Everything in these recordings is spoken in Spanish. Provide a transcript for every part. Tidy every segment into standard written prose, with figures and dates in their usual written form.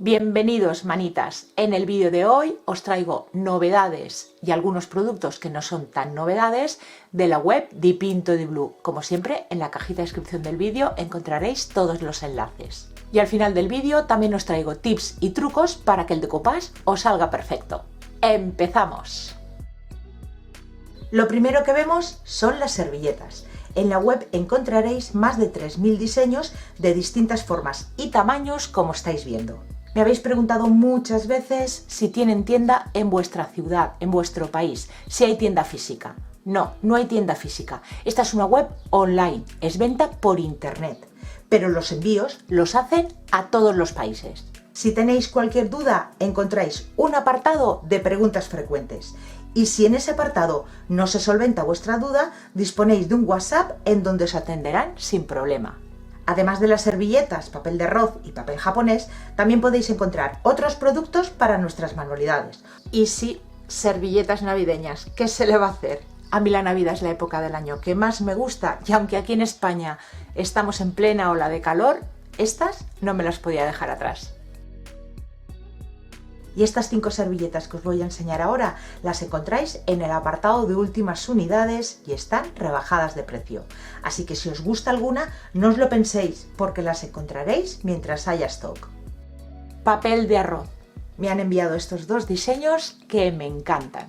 Bienvenidos manitas, en el vídeo de hoy os traigo novedades y algunos productos que no son tan novedades de la web Dipinto di Blu. Como siempre, en la cajita de descripción del vídeo encontraréis todos los enlaces. Y al final del vídeo también os traigo tips y trucos para que el decoupage os salga perfecto. ¡Empezamos! Lo primero que vemos son las servilletas. En la web encontraréis más de 3000 diseños de distintas formas y tamaños, como estáis viendo. Me habéis preguntado muchas veces si tienen tienda en vuestra ciudad, en vuestro país, si hay tienda física. No, no hay tienda física. Esta es una web online, es venta por internet, pero los envíos los hacen a todos los países. Si tenéis cualquier duda, encontráis un apartado de preguntas frecuentes. Y si en ese apartado no se solventa vuestra duda, disponéis de un WhatsApp en donde os atenderán sin problema. Además de las servilletas, papel de arroz y papel japonés, también podéis encontrar otros productos para nuestras manualidades. Y sí, servilletas navideñas, ¿qué se le va a hacer? A mí la Navidad es la época del año que más me gusta y aunque aquí en España estamos en plena ola de calor, estas no me las podía dejar atrás. Y estas 5 servilletas que os voy a enseñar ahora las encontráis en el apartado de últimas unidades y están rebajadas de precio. Así que si os gusta alguna, no os lo penséis porque las encontraréis mientras haya stock. Papel de arroz. Me han enviado estos dos diseños que me encantan.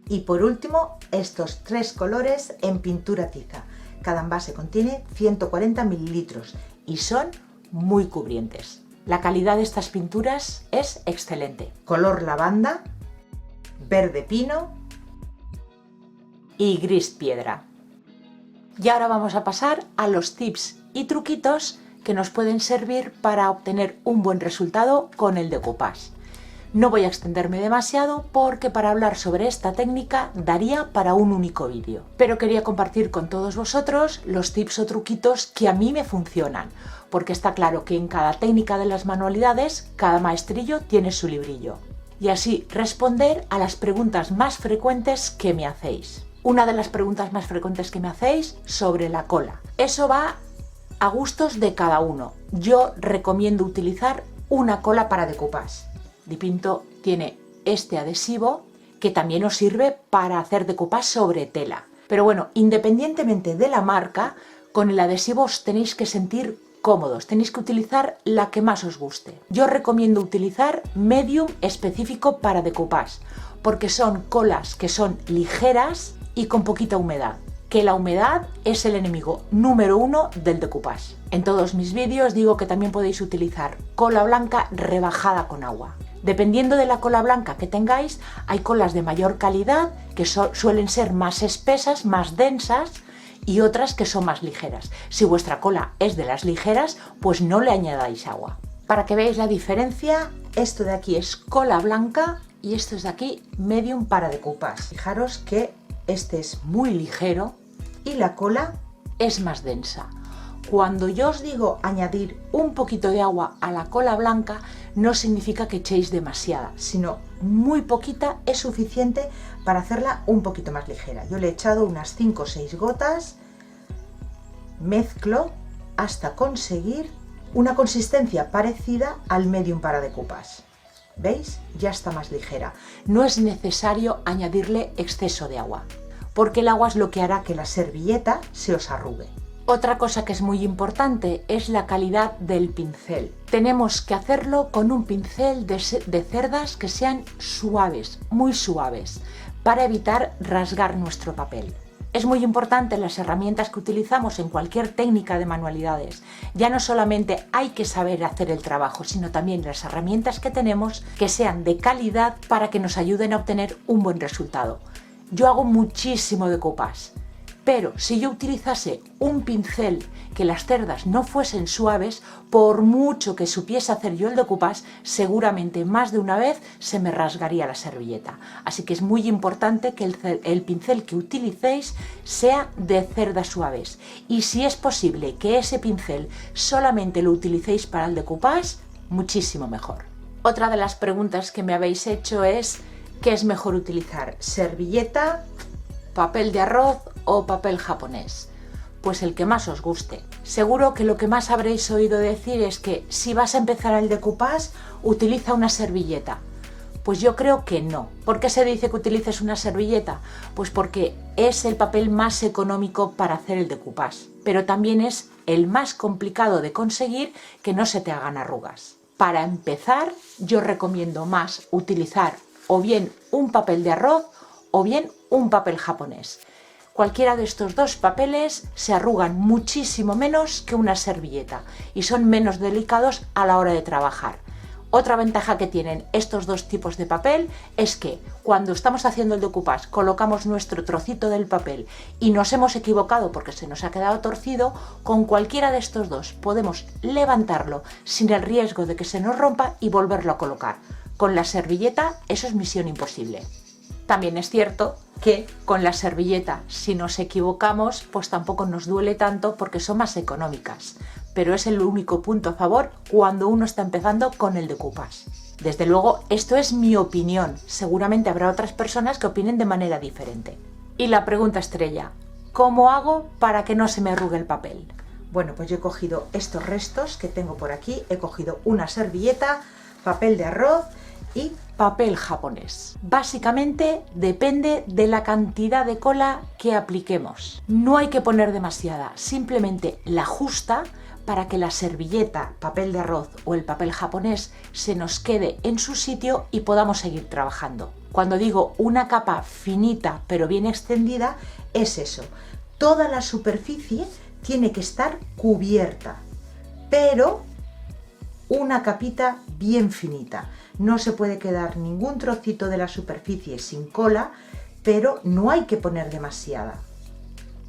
Y por último, estos 3 colores en pintura tiza. Cada envase contiene 140 mililitros y son muy cubrientes. La calidad de estas pinturas es excelente. Color lavanda, verde pino y gris piedra. Y ahora vamos a pasar a los tips y truquitos que nos pueden servir para obtener un buen resultado con el decoupage. No voy a extenderme demasiado porque para hablar sobre esta técnica daría para un único vídeo. Pero quería compartir con todos vosotros los tips o truquitos que a mí me funcionan. Porque está claro que en cada técnica de las manualidades, cada maestrillo tiene su librillo. Y así responder a las preguntas más frecuentes que me hacéis. Una de las preguntas más frecuentes que me hacéis sobre la cola. Eso va a gustos de cada uno. Yo recomiendo utilizar una cola para decoupage. Dipinto tiene este adhesivo que también os sirve para hacer decoupage sobre tela. Pero bueno, independientemente de la marca, con el adhesivo os tenéis que sentir cómodos, tenéis que utilizar la que más os guste. Yo recomiendo utilizar medium específico para decoupage, porque son colas que son ligeras y con poquita humedad. Que la humedad es el enemigo número 1 del decoupage. En todos mis vídeos digo que también podéis utilizar cola blanca rebajada con agua. Dependiendo de la cola blanca que tengáis, hay colas de mayor calidad que suelen ser más espesas, más densas y otras que son más ligeras. Si vuestra cola es de las ligeras, pues no le añadáis agua. Para que veáis la diferencia, esto de aquí es cola blanca y esto es de aquí medium para decoupage. Fijaros que este es muy ligero y la cola es más densa. Cuando yo os digo añadir un poquito de agua a la cola blanca, no significa que echéis demasiada, sino muy poquita es suficiente para hacerla un poquito más ligera. Yo le he echado unas 5 o 6 gotas, mezclo hasta conseguir una consistencia parecida al medium para decoupage. ¿Veis? Ya está más ligera. No es necesario añadirle exceso de agua, porque el agua es lo que hará que la servilleta se os arrugue. Otra cosa que es muy importante es la calidad del pincel. Tenemos que hacerlo con un pincel de cerdas que sean suaves, muy suaves, para evitar rasgar nuestro papel. Es muy importante las herramientas que utilizamos en cualquier técnica de manualidades. Ya no solamente hay que saber hacer el trabajo, sino también las herramientas que tenemos que sean de calidad para que nos ayuden a obtener un buen resultado. Yo hago muchísimo decoupage. Pero si yo utilizase un pincel que las cerdas no fuesen suaves, por mucho que supiese hacer yo el decoupage, seguramente más de una vez se me rasgaría la servilleta. Así que es muy importante que el pincel que utilicéis sea de cerdas suaves. Y si es posible que ese pincel solamente lo utilicéis para el decoupage, muchísimo mejor. Otra de las preguntas que me habéis hecho es ¿qué es mejor utilizar? ¿Servilleta, papel de arroz o papel japonés? pues el que más os guste. Seguro que lo que más habréis oído decir es que si vas a empezar el decoupage, utiliza una servilleta. Pues yo creo que no. ¿Por qué se dice que utilices una servilleta? Pues porque es el papel más económico para hacer el decoupage, pero también es el más complicado de conseguir que no se te hagan arrugas. Para empezar, yo recomiendo más utilizar o bien un papel de arroz o bien un papel japonés. Cualquiera de estos dos papeles se arrugan muchísimo menos que una servilleta y son menos delicados a la hora de trabajar. Otra ventaja que tienen estos dos tipos de papel es que cuando estamos haciendo el decoupage colocamos nuestro trocito del papel y nos hemos equivocado porque se nos ha quedado torcido, con cualquiera de estos dos podemos levantarlo sin el riesgo de que se nos rompa y volverlo a colocar. Con la servilleta eso es misión imposible. También es cierto que con la servilleta, si nos equivocamos, pues tampoco nos duele tanto porque son más económicas. Pero es el único punto a favor cuando uno está empezando con el decoupage. Desde luego, esto es mi opinión. Seguramente habrá otras personas que opinen de manera diferente. Y la pregunta estrella, ¿cómo hago para que no se me arrugue el papel? Bueno, pues yo he cogido estos restos que tengo por aquí. He cogido una servilleta, papel de arroz y papel japonés. Básicamente depende de la cantidad de cola que apliquemos. No hay que poner demasiada, simplemente la justa para que la servilleta, papel de arroz o el papel japonés se nos quede en su sitio y podamos seguir trabajando. Cuando digo una capa finita pero bien extendida, es eso. Toda la superficie tiene que estar cubierta, pero una capita bien finita. No se puede quedar ningún trocito de la superficie sin cola, pero no hay que poner demasiada.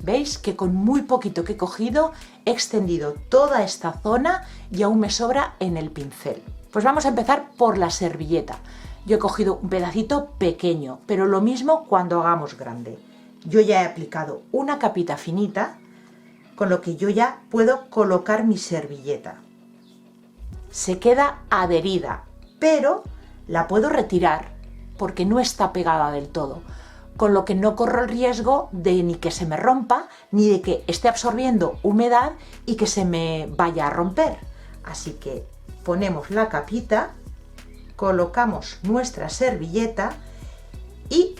¿Veis que con muy poquito que he cogido he extendido toda esta zona y aún me sobra en el pincel? Pues vamos a empezar por la servilleta. Yo he cogido un pedacito pequeño, pero lo mismo cuando hagamos grande. Yo ya he aplicado una capita finita, con lo que yo ya puedo colocar mi servilleta. Se queda adherida, pero la puedo retirar porque no está pegada del todo, con lo que no corro el riesgo de ni que se me rompa ni de que esté absorbiendo humedad y que se me vaya a romper. Así que ponemos la capita, colocamos nuestra servilleta y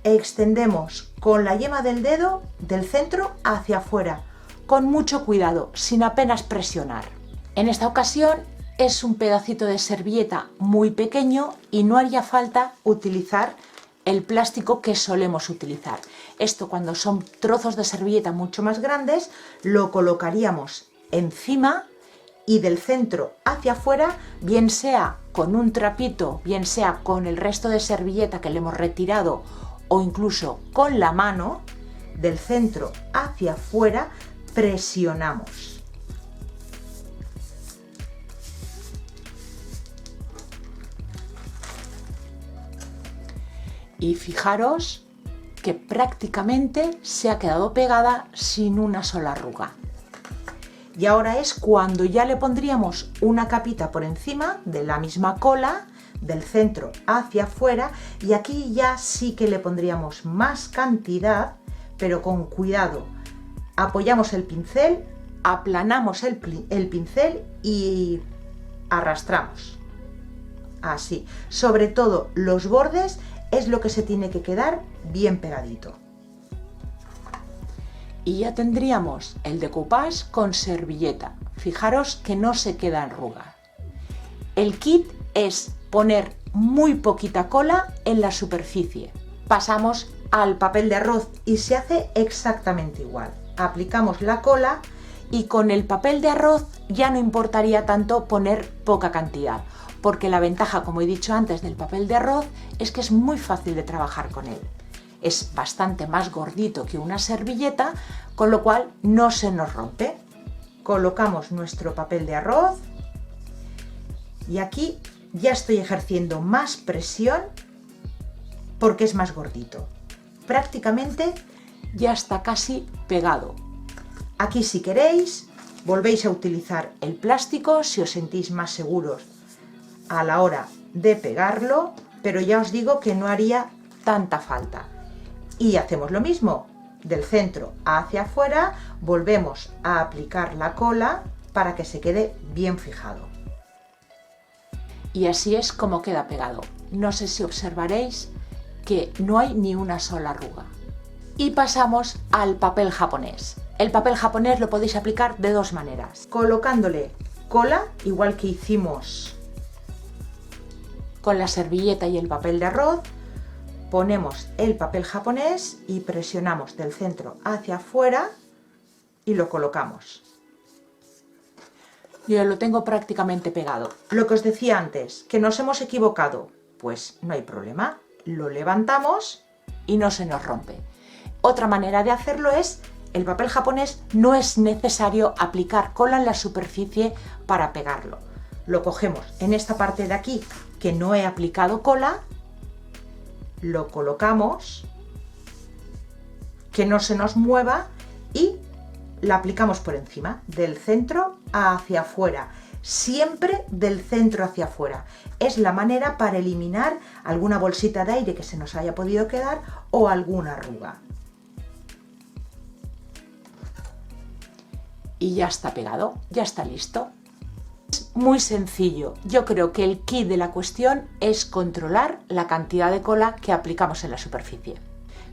extendemos con la yema del dedo del centro hacia afuera, con mucho cuidado, sin apenas presionar. En esta ocasión es un pedacito de servilleta muy pequeño y no haría falta utilizar el plástico que solemos utilizar. Esto, cuando son trozos de servilleta mucho más grandes, lo colocaríamos encima y del centro hacia afuera, bien sea con un trapito, bien sea con el resto de servilleta que le hemos retirado o incluso con la mano, del centro hacia afuera presionamos. Y fijaros que prácticamente se ha quedado pegada sin una sola arruga. Y ahora es cuando ya le pondríamos una capita por encima de la misma cola, del centro hacia afuera, y aquí ya sí que le pondríamos más cantidad, pero con cuidado. Apoyamos el pincel, aplanamos el pincel y arrastramos. Así. Sobre todo los bordes es lo que se tiene que quedar bien pegadito. Y ya tendríamos el decoupage con servilleta. Fijaros que no se queda arruga. El kit es poner muy poquita cola en la superficie. Pasamos al papel de arroz y se hace exactamente igual. Aplicamos la cola y con el papel de arroz ya no importaría tanto poner poca cantidad, porque la ventaja, como he dicho antes, del papel de arroz es que es muy fácil de trabajar con él. Es bastante más gordito que una servilleta, con lo cual no se nos rompe. Colocamos nuestro papel de arroz y aquí ya estoy ejerciendo más presión porque es más gordito. Prácticamente ya está casi pegado. Aquí, si queréis, volvéis a utilizar el plástico si os sentís más seguros a la hora de pegarlo, pero ya os digo que no haría tanta falta. Y hacemos lo mismo, del centro hacia afuera, volvemos a aplicar la cola para que se quede bien fijado. Y así es como queda pegado. No sé si observaréis que no hay ni una sola arruga. Y pasamos al papel japonés. El papel japonés lo podéis aplicar de dos maneras. Colocándole cola, igual que hicimos con la servilleta y el papel de arroz, ponemos el papel japonés y presionamos del centro hacia afuera y lo colocamos. Yo lo tengo prácticamente pegado. Lo que os decía antes, que nos hemos equivocado, pues no hay problema. Lo levantamos y no se nos rompe. Otra manera de hacerlo es, el papel japonés no es necesario aplicar cola en la superficie para pegarlo. Lo cogemos en esta parte de aquí que no he aplicado cola, lo colocamos, que no se nos mueva y la aplicamos por encima, del centro hacia afuera. Siempre del centro hacia afuera. Es la manera para eliminar alguna bolsita de aire que se nos haya podido quedar o alguna arruga. Y ya está pegado, ya está listo. Es muy sencillo. Yo creo que el key de la cuestión es controlar la cantidad de cola que aplicamos en la superficie.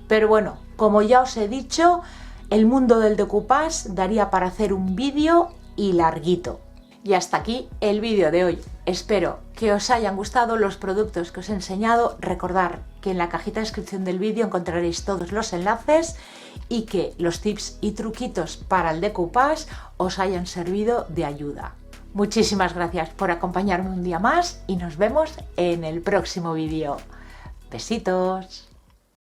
Pero bueno, como ya os he dicho, el mundo del decoupage daría para hacer un vídeo y larguito. Y hasta aquí el vídeo de hoy. Espero que os hayan gustado los productos que os he enseñado. Recordad que en la cajita de descripción del vídeo encontraréis todos los enlaces y que los tips y truquitos para el decoupage os hayan servido de ayuda. Muchísimas gracias por acompañarme un día más y nos vemos en el próximo vídeo. Besitos.